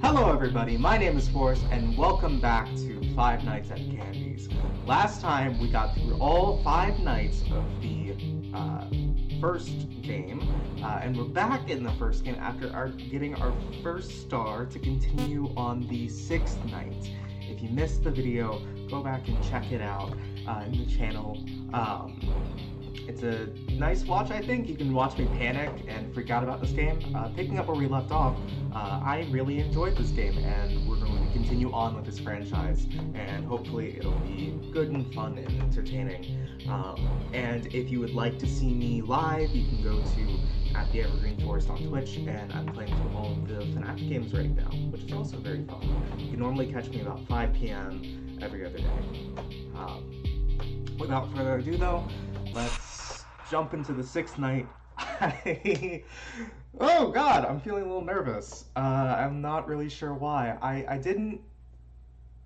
Hello everybody, my name is Forrest and welcome back to Five Nights at Candy's. Last time we got through all 5 nights of the first game, and we're back in the first game after getting our first star to continue on the 6th night. If you missed the video, go back and check it out in the channel. It's a nice watch, I think. You can watch me panic and freak out about this game. Picking up where we left off, I really enjoyed this game, and we're going to continue on with this franchise, and hopefully it'll be good and fun and entertaining. And if you would like to see me live, you can go to @TheEvergreenForest on Twitch, and I'm playing through all of the FNAF games right now, which is also very fun. You can normally catch me about 5 p.m. every other day. Without further ado though, let's jump into the 6th night. Oh god, I'm feeling a little nervous. I'm not really sure why. I didn't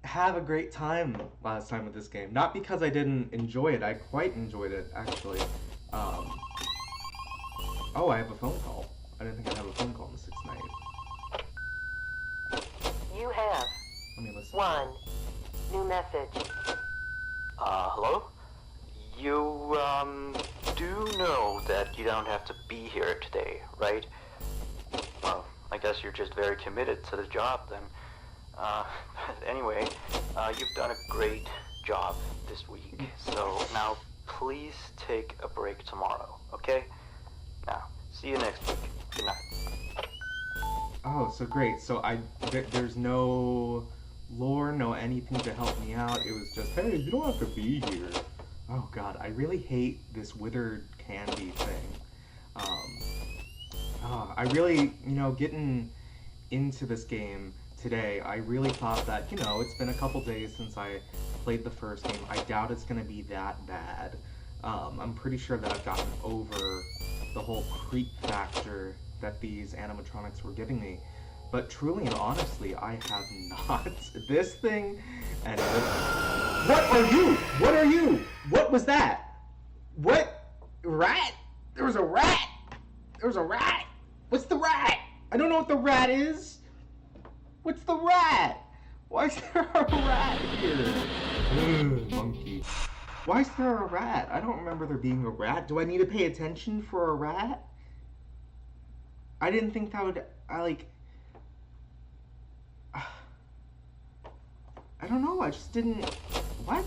have a great time last time with this game. Not because I didn't enjoy it, I quite enjoyed it, actually. Oh, I have a phone call. I didn't think I'd have a phone call on the 6th night. You have Let me listen. 1 new message. Hello? You, do know that you don't have to be here today, right? Well, I guess you're just very committed to the job then. Anyway, you've done a great job this week, so now please take a break tomorrow, okay? Now, see you next week. Good night. Oh, so great. So there's no lore, no anything to help me out. It was just, hey, you don't have to be here. Oh god, I really hate this withered candy thing. I really, getting into this game today, I really thought that, it's been a couple days since I played the first game. I doubt it's gonna be that bad. I'm pretty sure that I've gotten over the whole creep factor that these animatronics were giving me. But truly and honestly, I have not. This thing, and what are you? What are you? What was that? What? Rat? There was a rat! There was a rat! What's the rat? I don't know what the rat is! What's the rat? Why is there a rat here? Ugh, monkey. Why is there a rat? I don't remember there being a rat. Do I need to pay attention for a rat? I didn't think that would, I don't know, I just didn't... What?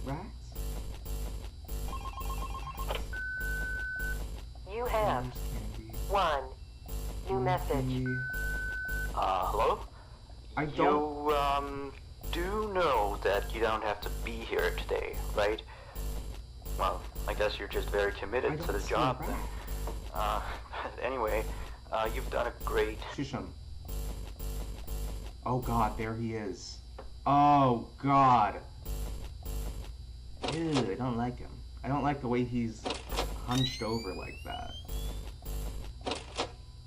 Rats? You have 1 new message. Hello? I don't... You, do know that you don't have to be here today, right? Well, I guess you're just very committed to the job then. Anyway, you've done a great... Shush him. Oh god, there he is. Oh god. Ew, I don't like him. I don't like the way he's hunched over like that.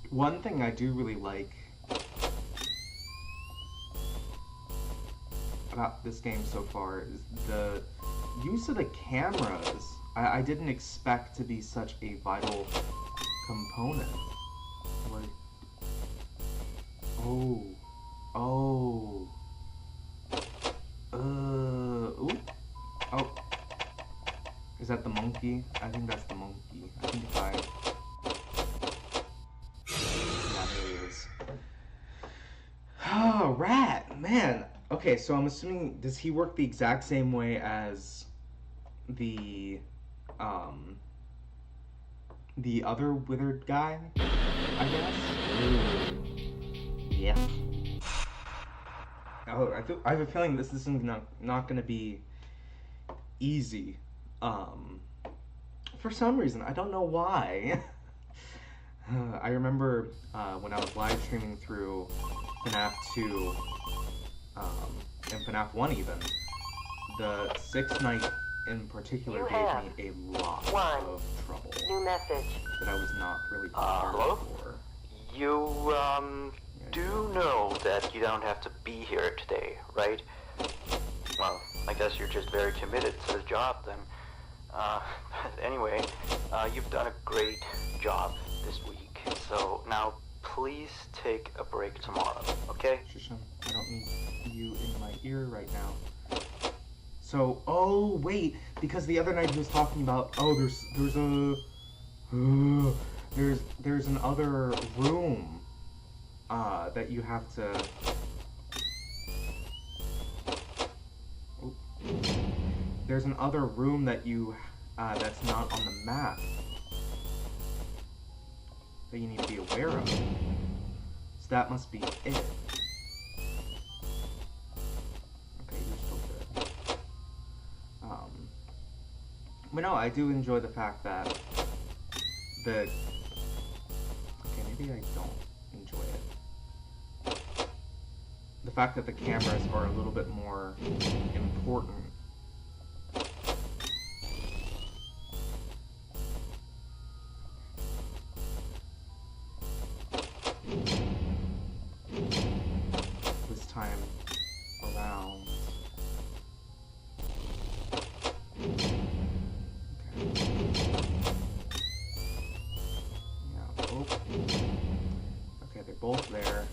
One thing I do really like about this game so far is the use of the cameras. I didn't expect to be such a vital component. Like, oh. Oh. Ooh. Oh. Is that the monkey? I think that's the monkey. I think if I... Yeah, there he is. Oh, rat! Man! Okay, so I'm assuming, does he work the exact same way as the other withered guy, I guess? Yeah. Oh, I have a feeling this is not going to be easy. For some reason, I don't know why. I remember when I was live streaming through FNAF 2, and FNAF 1 even, the 6th night in particular gave me a lot of trouble. New message. That I was not really prepared hello? for. You, do know that you don't have to be here today, right? Well, I guess you're just very committed to the job then. Anyway, you've done a great job this week, so now please take a break tomorrow, okay? Shisham, I don't need you in my ear right now. So, oh wait, because the other night he was talking about, oh, there's an other room, that you have to. Oop. There's an other room that you, that's not on the map, that you need to be aware of. So that must be it. Okay, you're still good. But no, I do enjoy the fact that okay, maybe I don't enjoy it. The fact that the cameras are a little bit more important. This time around. Okay. Yeah, oh. Okay, they're both there.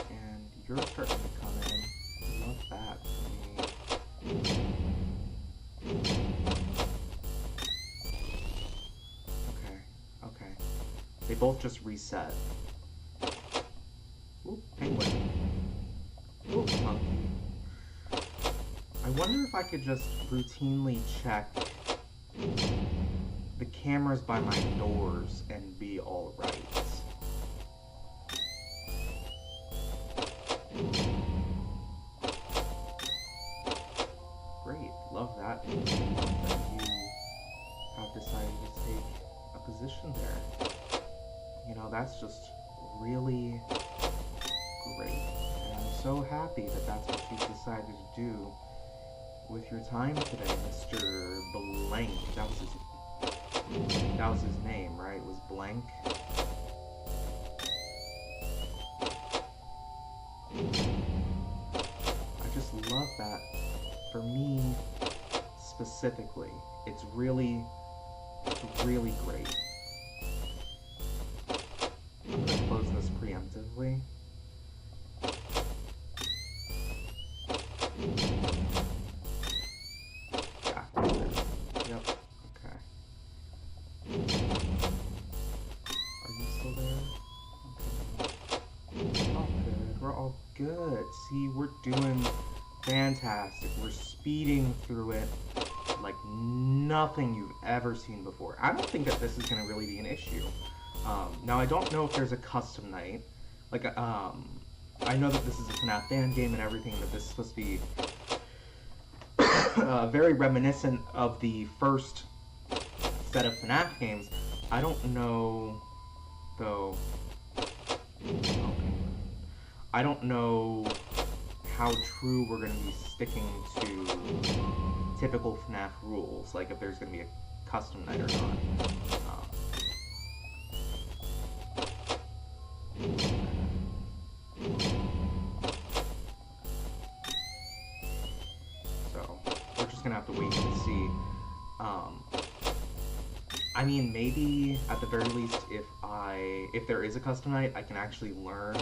And you're starting to come in. I love that for me. Okay. They both just reset. Ooh, penguin. Ooh, monkey. I wonder if I could just routinely check the cameras by my doors and be alright. Great, love that. That you have decided to take a position there. You know, that's just really great. And I'm so happy that that's what you decided to do with your time today, Mr. Blank. That was his name, right? It was Blank. I just love that. For me, specifically, it's really great. I'm gonna close this preemptively. Yeah. Yep. Okay. Are you still there? Okay. All good. We're all good. See, we're doing fantastic. We're speeding through it like nothing you've ever seen before. I don't think that this is gonna really be an issue. Now I don't know if there's a custom night. Like, I know that this is a FNAF fan game and everything, and that this is supposed to be very reminiscent of the first set of FNAF games. I don't know, though. Okay. I don't know how true we're going to be sticking to typical FNAF rules, like if there's going to be a custom night or not. So, we're just gonna have to wait and see. I mean, maybe at the very least, if there is a custom night, I can actually learn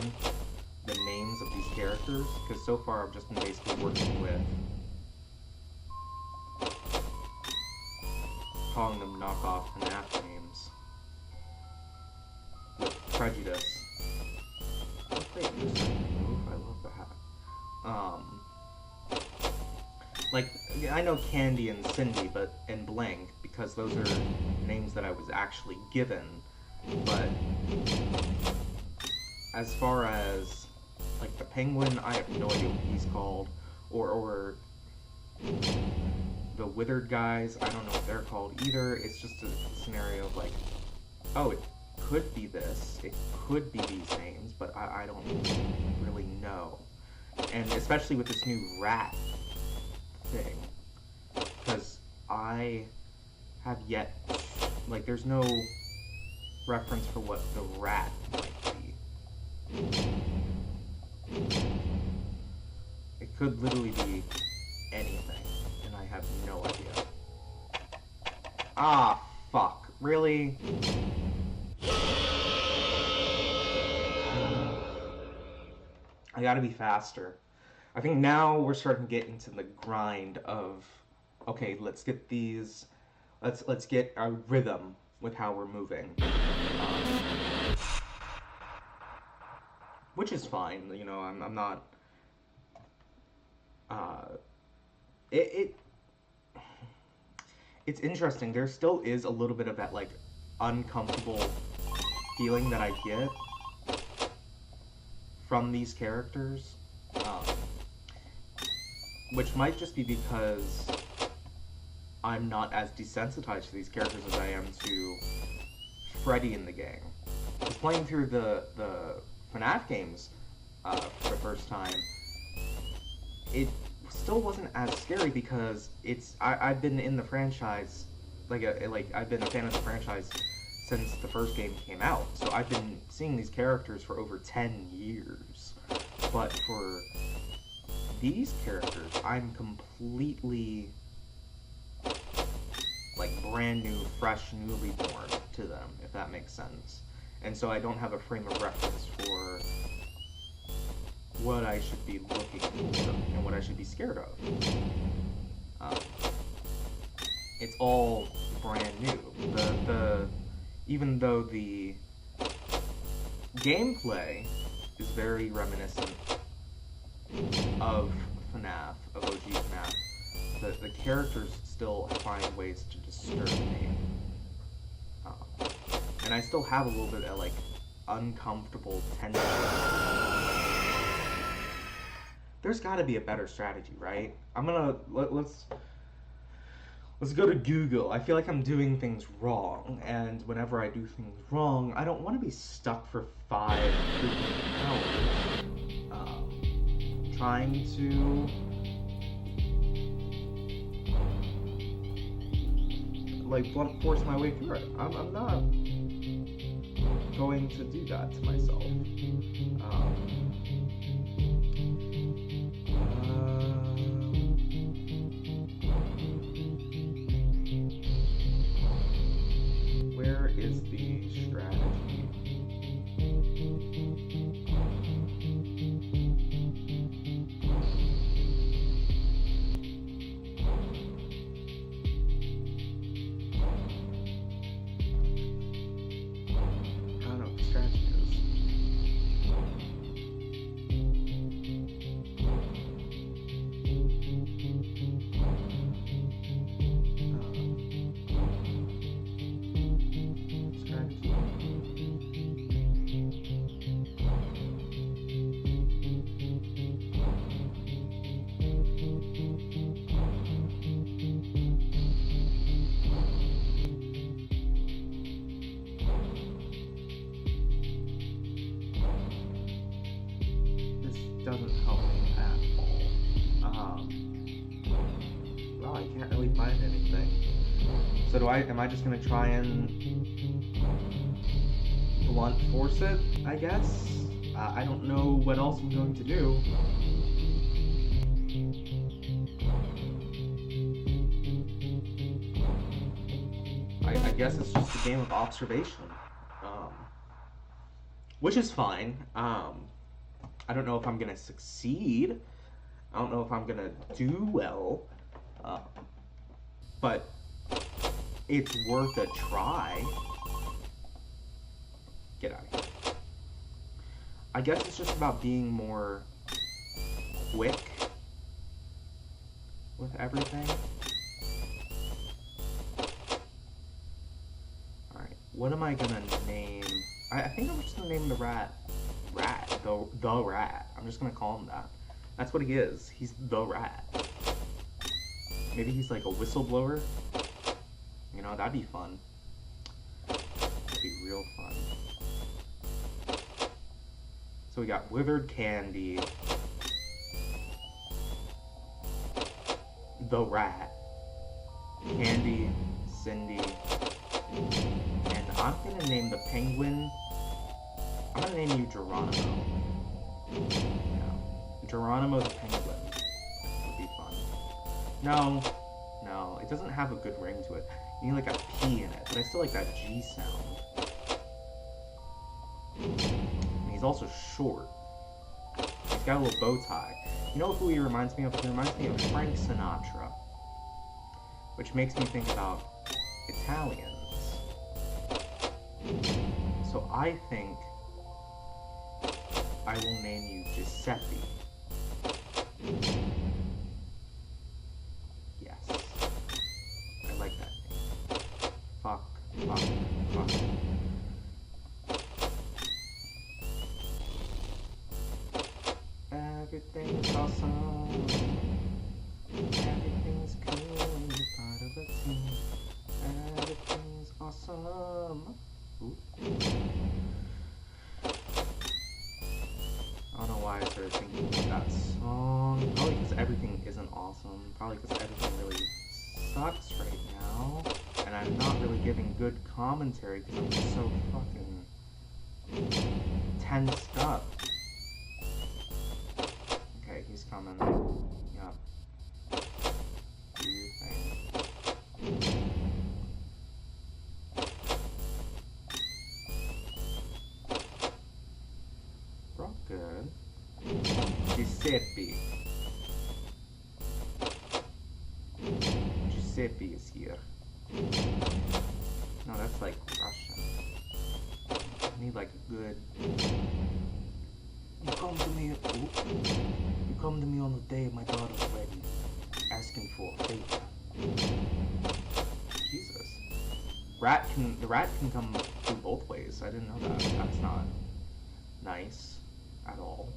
the names of these characters, because so far I've just been basically working with calling them knockoff FNAF names with prejudice. Great, I'm just move. I love that. Like, I know Candy and Cindy, and Blank, because those are names that I was actually given, but as far as, like, the penguin, I have no idea what he's called, or the withered guys, I don't know what they're called either. It's just a scenario of, like, oh, it could be this, it could be these names, but I don't really know. And especially with this new rat thing, because I have yet, like, there's no reference for what the rat might be. It could literally be anything, and I have no idea. Ah, fuck. Really? I gotta be faster. I think now we're starting to get into the grind of, okay, let's get these, let's get a rhythm with how we're moving, which is fine. You know, I'm not. It it's interesting. There still is a little bit of that like uncomfortable feeling that I get from these characters, which might just be because I'm not as desensitized to these characters as I am to Freddy in the game. Just playing through the FNAF games for the first time, it still wasn't as scary because I've been in the franchise, I've been a fan of the franchise since the first game came out. So I've been seeing these characters for over 10 years. But for these characters, I'm completely like brand new, fresh, newly born to them, if that makes sense. And so I don't have a frame of reference for what I should be looking for and what I should be scared of. It's all brand new. Even though the gameplay is very reminiscent of FNAF, of OG FNAF, the characters still find ways to disturb me. And I still have a little bit of like uncomfortable tension. There's gotta be a better strategy, right? Let's go to Google. I feel like I'm doing things wrong, and whenever I do things wrong, I don't want to be stuck for 5 freaking hours trying to like blunt force my way through it. I'm not going to do that to myself. Where is the strategy? I don't know what the strategy is. Doesn't help me at all. Well, I can't really find anything. So am I just gonna try and blunt force it, I guess? I don't know what else I'm going to do. I guess it's just a game of observation. Which is fine. I don't know if I'm gonna succeed. I don't know if I'm gonna do well. But it's worth a try. Get out of here. I guess it's just about being more quick with everything. Alright, what am I gonna name? I think I'm just gonna name the rat. The rat. I'm just gonna call him that. That's what he is. He's the rat. Maybe he's like a whistleblower. You know, that'd be fun. That'd be real fun. So we got Withered Candy, the rat, Candy, Cindy, and I'm gonna name the penguin. I'm gonna name you Geronimo. Yeah. Geronimo the penguin would be fun. No, it doesn't have a good ring to it. You need like a P in it, but I still like that G sound. And he's also short. He's He's got a little bow tie. You know who he reminds me of? He reminds me of Frank Sinatra. Which makes me think about Italians. So I think I will name you Giuseppe. Yes. I like that name. Fuck. Everything's awesome. Everything's cool when you're part of a team. Everything's awesome. Ooh. I don't know why I started thinking about that song. Probably because everything isn't awesome. Probably because everything really sucks right now. And I'm not really giving good commentary because I'm just so fucking tensed up. Okay, he's coming. Yup. Do your thing. Bro, good. Giuseppe. Giuseppe is here. No, that's like Russian. I need like a good... You come to me on the day of my daughter's wedding, asking for a favor. Jesus. The rat can come through both ways. I didn't know that. That's not nice at all.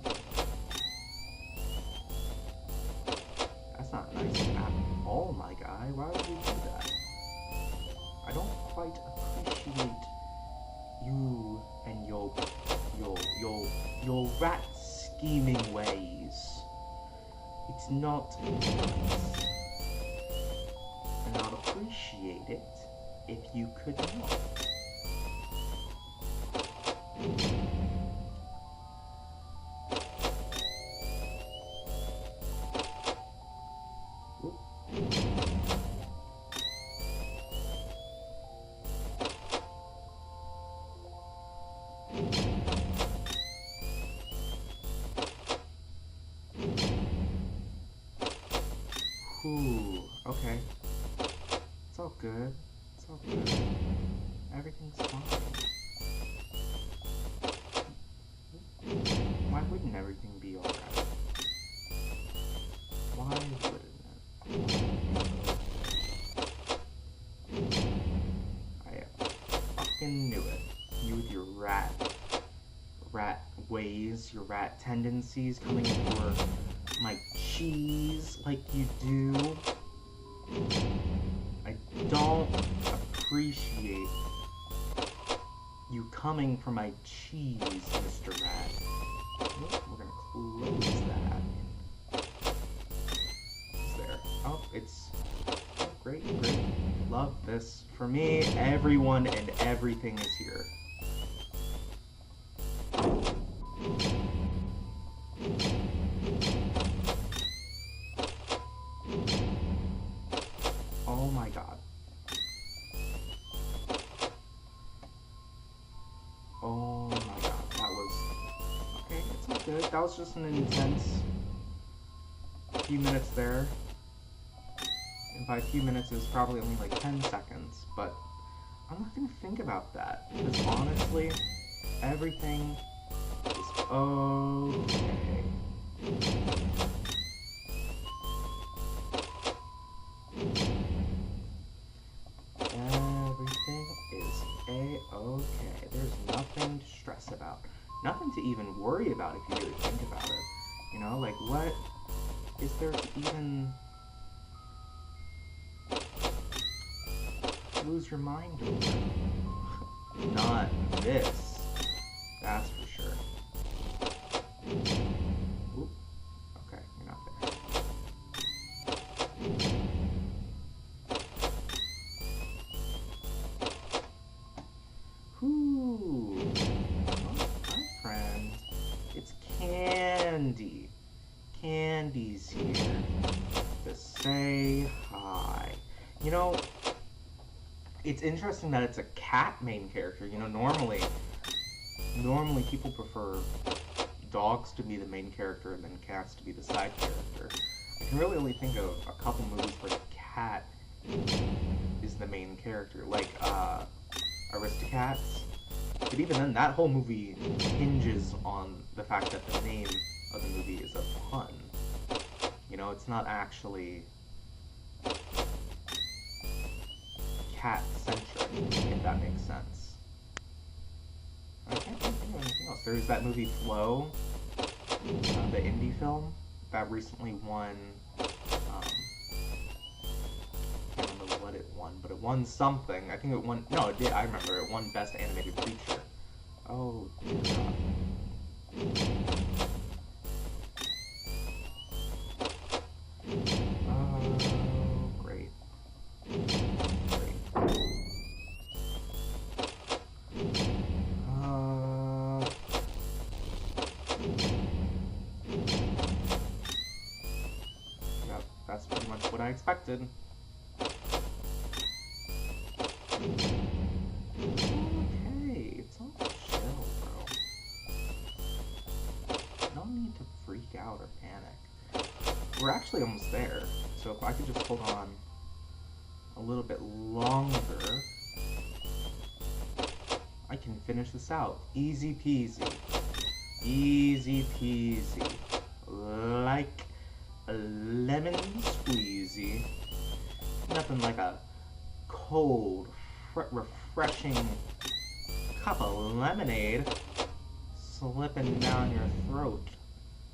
That's not nice at all, my guy. Why would you do that? I don't quite appreciate you and your rat scheming ways. It's not nice. And I'd appreciate it if you could not. Ooh, okay. It's all good. It's all good. Everything's fine. Why wouldn't everything be alright? Why wouldn't it? I fucking knew it. You with your rat ways, your rat tendencies, coming for my cheese like you do. I don't appreciate you coming for my cheese, Mr. Rat. Oh, we're gonna close that. Is there? Oh, it's great. Love this. For me, everyone and everything is here. Oh my god. Oh my god, that was... Okay, it's all good. That was just an intense few minutes there. And by a few minutes, it was probably only like 10 seconds. But I'm not gonna think about that. Because honestly, everything is okay. Everything is a-okay. There's nothing to stress about. Nothing to even worry about if you really think about it. You know, like what is there to even lose your mind over? Not this. That's for sure. Oop. Okay, you're not there. Whoo! Oh, hi, friend. It's Candy. Candy's here to say hi. You know, it's interesting that it's a cat main character. You know, normally people prefer dogs to be the main character and then cats to be the side character. I can really only think of a couple movies where the cat is the main character, like Aristocats. But even then, that whole movie hinges on the fact that the name of the movie is a pun. You know, it's not actually cat-centric, if that makes sense. I can't think of anything else. There's that movie Flow, the indie film, that recently won, I can't remember what it won, but it won something. I think it won, no, it did, I remember, it won Best Animated Feature. Oh, dear God. Great. Yep, that's pretty much what I expected. Okay, it's all chill, bro. No need to freak out or panic. We're actually almost there, so if I could just hold on a little bit longer, I can finish this out. Easy peasy. Easy peasy. Like a lemon squeezy. Nothing like a cold, refreshing cup of lemonade slipping down your throat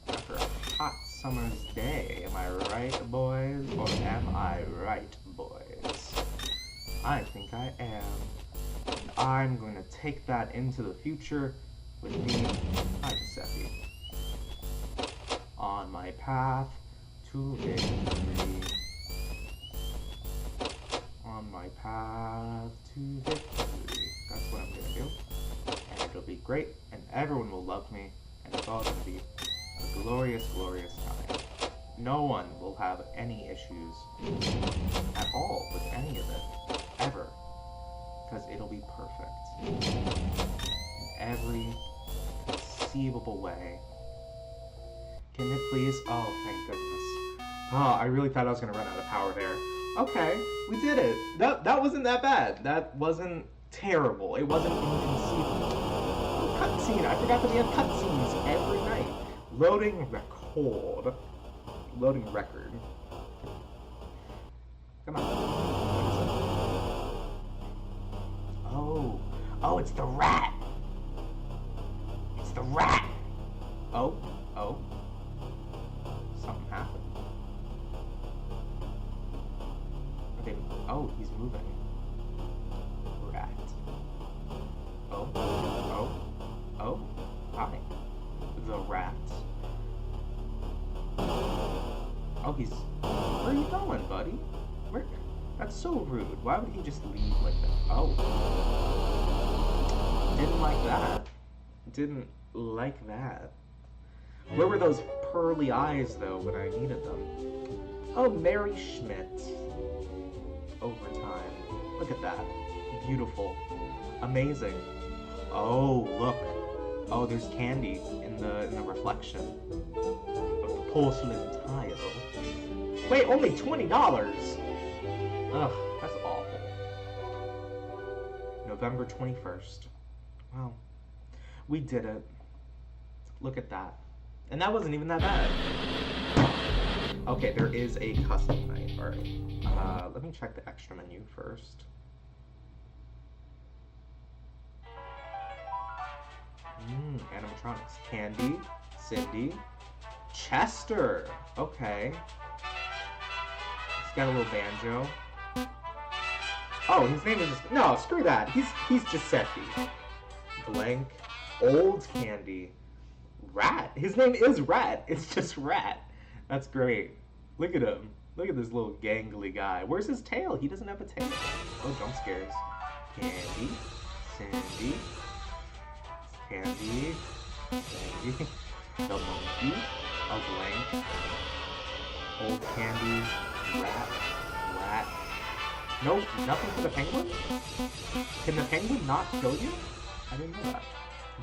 after a hot summer's day. Am I right, boys? Or am I right, boys? I think I am. And I'm going to take that into the future with me, hi Giuseppe, on my path to victory. On my path to victory. That's what I'm going to do. And it'll be great, and everyone will love me, and it's all going to be a glorious, glorious time. No one will have any issues at all with any of it, ever, because it'll be perfect in every conceivable way. Can it please? Oh, thank goodness. Oh, I really thought I was going to run out of power there. Okay, we did it. That wasn't that bad. That wasn't terrible. It wasn't inconceivable. Oh, cutscene. I forgot that we have cutscenes every night. Loading record. Loading record. Come on. Oh. Oh, it's the rat. It's the rat. Oh. Oh. Something happened. Okay. Oh, he's moving. Rat. Oh. Oh. Oh. Hi. The rat. Oh, he's... Where are you going, buddy? Where... That's so rude. Why would he just leave like that? Oh. Didn't like that. Didn't like that. Where were those pearly eyes, though, when I needed them? Oh, Mary Schmidt. Overtime. Look at that. Beautiful. Amazing. Oh, look. Oh, there's candy in the reflection of the porcelain tile. Wait, only $20? Ugh, that's awful. November 21st. Wow. We did it. Look at that. And that wasn't even that bad. Okay, there is a custom night. Alright. Let me check the extra menu first. Animatronics. Candy, Cindy, Chester. Okay. He's got a little banjo. Oh, his name is just... No, screw that. He's Giuseppe. Blank. Old Candy. Rat. His name is Rat. It's just Rat. That's great. Look at him. Look at this little gangly guy. Where's his tail? He doesn't have a tail. Oh, jump scares. Candy. Cindy. Candy. Candy. The monkey. A blank. Old Candy. Rat. Rat. No, nothing for the penguin? Can the penguin not kill you? I didn't know that.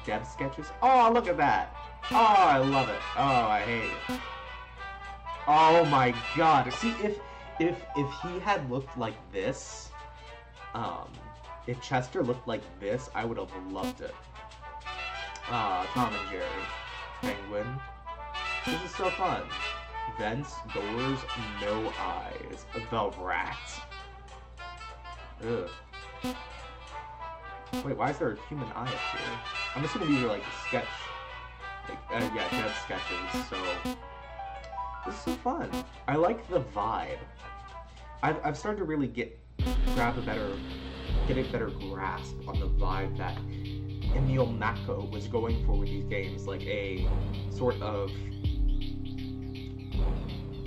Dev sketches. Oh, look at that. Oh, I love it. Oh, I hate it. Oh my god. See, if he had looked like this, if Chester looked like this, I would have loved it. Tom and Jerry. Penguin. This is so fun. Vents, doors, no eyes. The rat. Ugh. Wait, why is there a human eye up here? I'm assuming these are like sketch, yeah, dev sketches, so this is so fun. I like the vibe. I've started to really get a better grasp on the vibe that Emil Mako was going for with these games, like a sort of,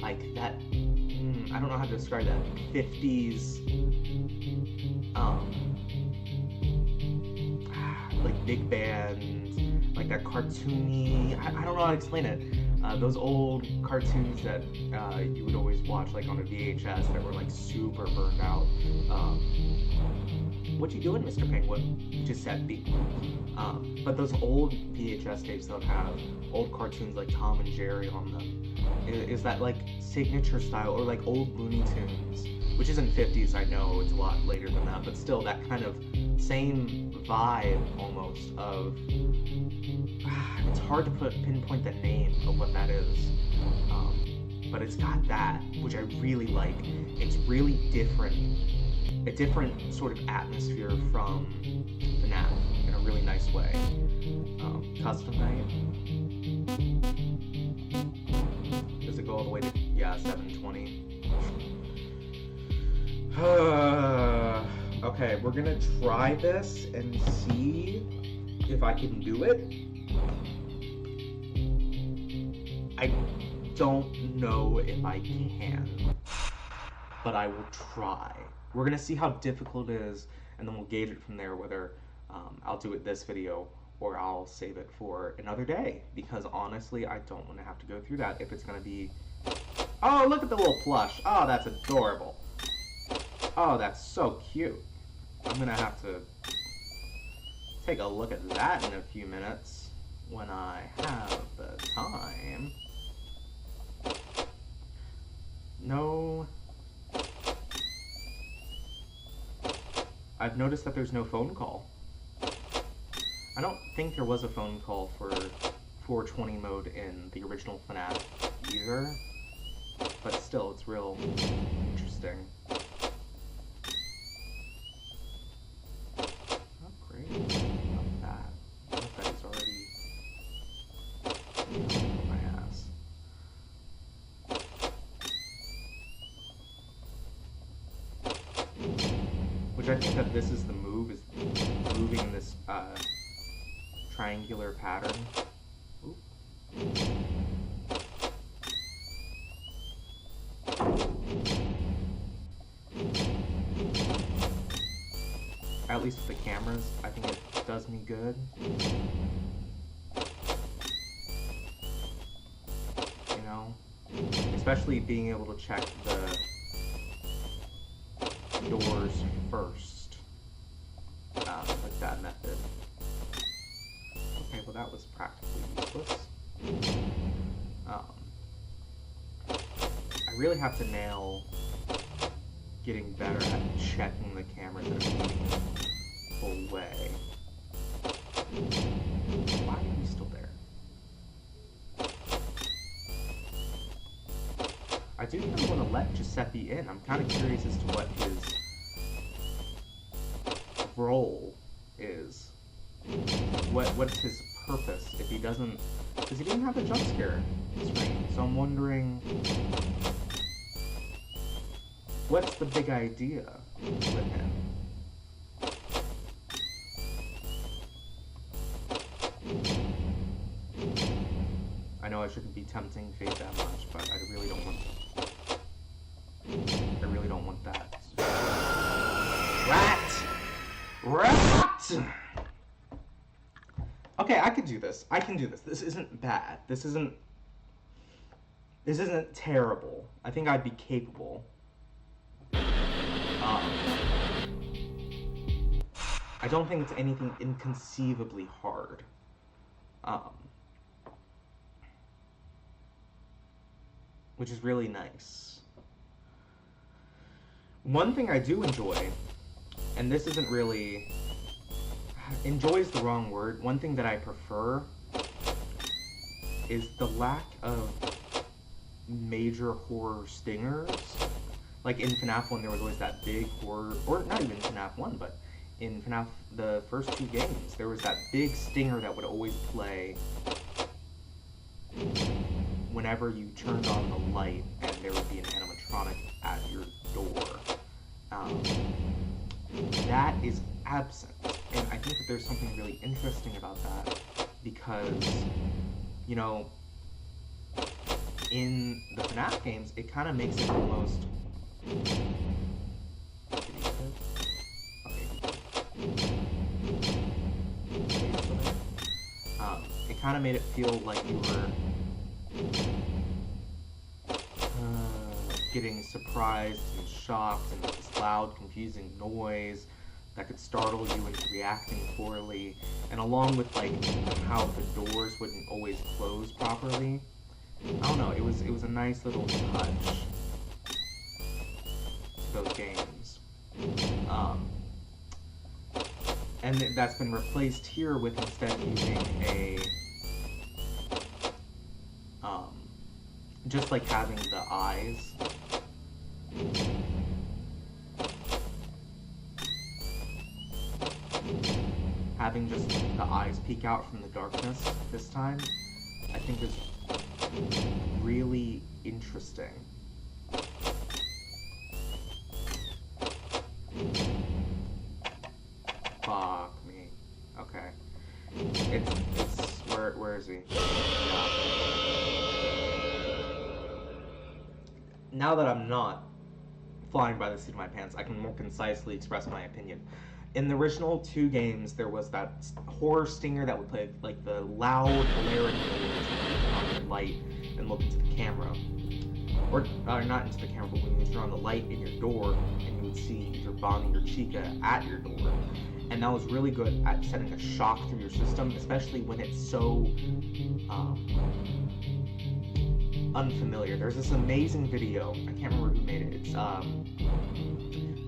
like that, I don't know how to describe that, 50s, like big band, like that cartoony, I don't know how to explain it. Those old cartoons that you would always watch like on a VHS that were like super burned out. What you doing, Mr. Penguin? Just said beep. But those old VHS tapes that have old cartoons like Tom and Jerry on them, is that like signature style, or like old Looney Tunes, which isn't 50s, I know, it's a lot later than that, but still that kind of same vibe almost of, it's hard to pinpoint the name of what that is, but it's got that, which I really like. It's really different, a different sort of atmosphere from FNAF in a really nice way. Custom night. Does it go all the way to, yeah, 720? Okay, we're gonna try this and see if I can do it. I don't know if I can, but I will try. We're gonna see how difficult it is, and then we'll gauge it from there whether I'll do it this video or I'll save it for another day, because honestly, I don't want to have to go through that if it's gonna be... Oh, look at the little plush. Oh, that's adorable. Oh, that's so cute. I'm gonna have to take a look at that in a few minutes when I have the time. No. I've noticed that there's no phone call. I don't think there was a phone call for 420 mode in the original FNAF either, but still, it's real interesting. Oh, great. Not that. What if that is already on my ass. Which I think that this is the move, is moving this triangular pattern. Oop. At least with the cameras, I think it does me good. You know? Especially being able to check the doors first. Like that method. Okay, well that was practically useless. I really have to nail getting better at checking the cameras that are moving away. Why are we still there? I do kind of want to let Giuseppe in. I'm kind of curious as to what his role is. What's his purpose if he doesn't... Because he didn't have a jump scare screen, so I'm wondering... What's the big idea with him? I know I shouldn't be tempting fate that much, but I really don't want that. Rat! Okay, I can do this. I can do this. This isn't bad. This isn't terrible. I think I'd be capable. I don't think it's anything inconceivably hard. which is really nice. One thing I do enjoy, and this isn't really... Enjoy is the wrong word. One thing that I prefer is the lack of major horror stingers. Like in FNAF 1, there was always that big horror, or not even FNAF 1, but in FNAF, the first 2 games, there was that big stinger that would always play whenever you turned on the light and there would be an animatronic at your door. That is absent, and I think that there's something really interesting about that, because, you know, in the FNAF games, it kind of makes it almost... It kind of made it feel like you were getting surprised and shocked, and this loud, confusing noise that could startle you into reacting poorly, and along with like how the doors wouldn't always close properly. I don't know, it was a nice little touch to those games. And that's been replaced here with instead using a just like having the eyes. Having just the eyes peek out from the darkness this time, I think is really interesting. Fuck me. Okay. It's where is he? Yeah. Now that I'm not flying by the seat of my pants, I can more concisely express my opinion. In the original 2 games, there was that horror stinger that would play like the loud, blaring noise when you turn on your light and look into the camera. Or not into the camera, but when you turn on the light in your door and you would see either Bonnie or Chica at your door. And that was really good at setting a shock through your system, especially when it's so unfamiliar. There's this amazing video, I can't remember who made it, it's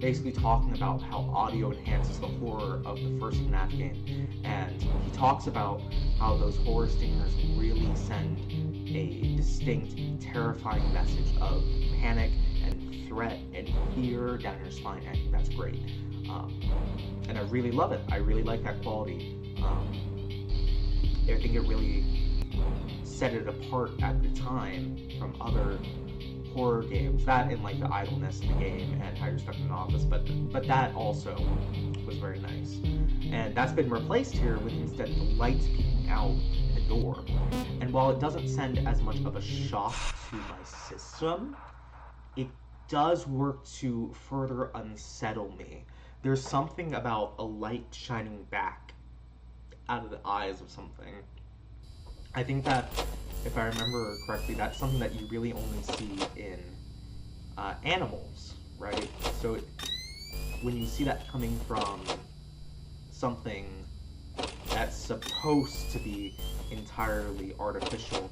basically talking about how audio enhances the horror of the first FNAF game. And he talks about how those horror stingers really send a distinct, terrifying message of panic and threat and fear down your spine. I think that's great. And I really love it. I really like that quality. I think it really set it apart at the time from other horror games. That and like the idleness of the game and how you're stuck in an office, but that also was very nice. And that's been replaced here with instead the lights peeking out the door. And while it doesn't send as much of a shock to my system, it does work to further unsettle me. There's something about a light shining back out of the eyes of something. I think that, if I remember correctly, that's something that you really only see in animals, right? So when you see that coming from something that's supposed to be entirely artificial,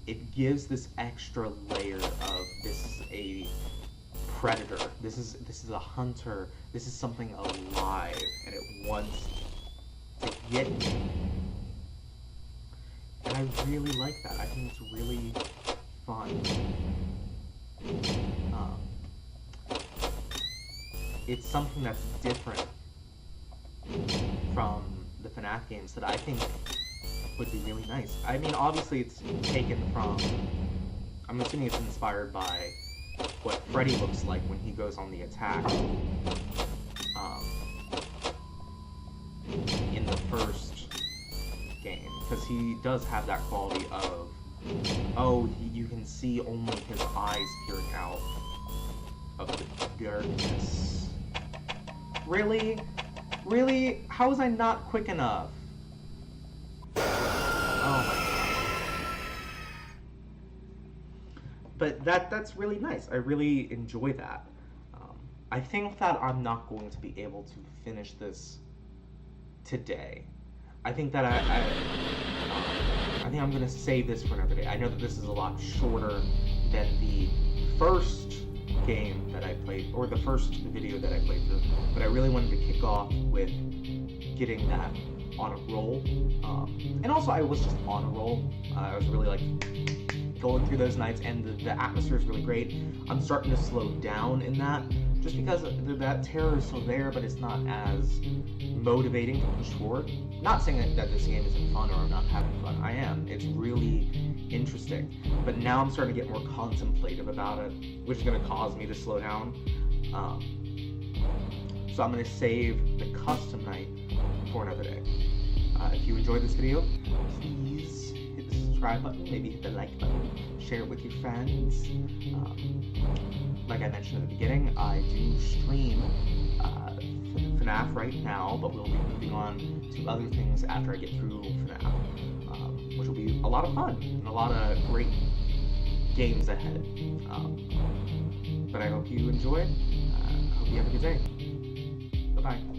it gives this extra layer of this is a predator, this is a hunter, this is something alive, and it wants to get me. And I really like that. I think it's really fun. It's something that's different from the FNAF games that I think would be really nice. I mean, obviously it's taken from, I'm assuming it's inspired by what Freddy looks like when he goes on the attack in the first game, because he does have that quality of, you can see only his eyes peering out of the darkness. Really? Really? How was I not quick enough? Oh my god. But that's really nice. I really enjoy that. I think that I'm not going to be able to finish this today. I think that I think I'm gonna save this for another day. I know that this is a lot shorter than the first game that I played, or the first video that I played through. But I really wanted to kick off with getting that on a roll. And also, I was just on a roll. I was really like going through those nights, and the atmosphere is really great. I'm starting to slow down in that, just because that terror is still there, but it's not as motivating to push forward. Not saying that this game isn't fun or I'm not having fun. I am. It's really interesting. But now I'm starting to get more contemplative about it, which is going to cause me to slow down. So I'm going to save the custom night for another day. If you enjoyed this video, please hit the subscribe button, maybe hit the like button, share it with your friends. Like I mentioned at the beginning, I do stream FNAF right now, but we'll be moving on to other things after I get through FNAF, which will be a lot of fun and a lot of great games ahead. But I hope you enjoyed. I hope you have a good day. Bye-bye.